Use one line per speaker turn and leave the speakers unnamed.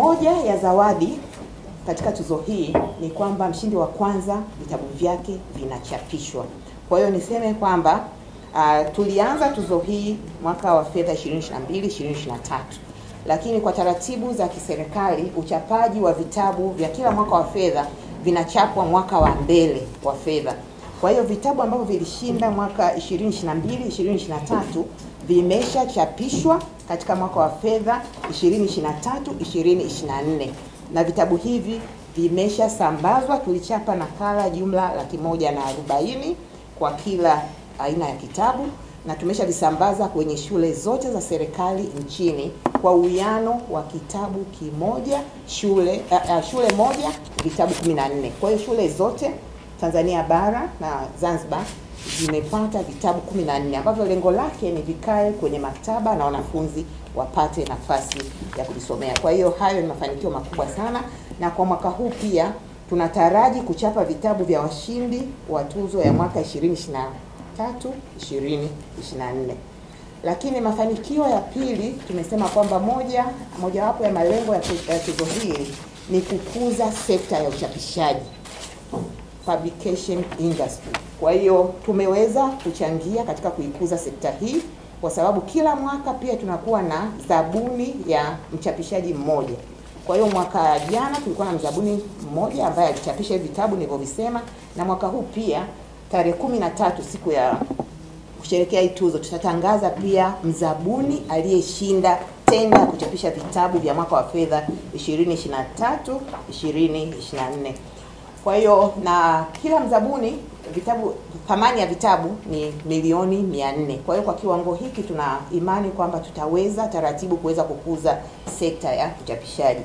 Moja ya zawadi katika tuzo hii ni kwamba mshindi wa kwanza vitabu vyake vinachapishwa. Kwa hiyo niseme kwamba tulianza tuzo hii mwaka wa fedha 2022-2023. Lakini kwa taratibu za kiserikali uchapaji wa vitabu vya kila mwaka wa fedha vinachapwa mwaka wa mbele wa fedha. Kwa hiyo vitabu ambavyo vilishinda mwaka 2022-2023 vimeshachapishwa katika mwaka wa fedha 2023-2024. Na vitabu hivi vimeshasambazwa. Tulichapa nakala jumla 140,000 kwa kila aina ya kitabu, na tumeshavisambaza kwenye shule zote za serikali nchini kwa uwiano wa kitabu kimoja shule moja vitabu 14. Kwa hiyo shule zote Tanzania bara na Zanzibar zimepata vitabu 14 ambavyo lengo lake ni vikae kwenye maktaba na wanafunzi wapate nafasi ya kujisomea. Kwa hiyo hayo ni mafanikio makubwa sana, na kwa mwaka huu pia tunataraji kuchapa vitabu vya washindi wa tuzo ya mwaka 2023-2024. Lakini mafanikio ya pili tumesema kwamba mojawapo ya malengo ya tuzo hii ni kukuza sekta ya uchapishaji, publication industry. Kwa hiyo tumeweza kuchangia katika kuikuza sekta hii, kwa sababu kila mwaka pia tunakuwa na zabuni ya mchapishaji mmoja. Kwa hiyo mwaka jana tulikuwa na mzabuni mmoja ambaye alichapisha vitabu nilivyovisema, na mwaka huu pia tarehe 13 siku ya kusherehekea hii tuzo tutatangaza pia mzabuni aliyeshinda tenda kuchapisha vitabu vya mwaka wa fedha 2023-2024. Kwa hiyo na kila mzabuni thamani ya vitabu ni milioni 400. Kwa hiyo kwa kiwango hiki tuna imani kwamba tutaweza taratibu kuweza kukuza sekta ya uchapishaji.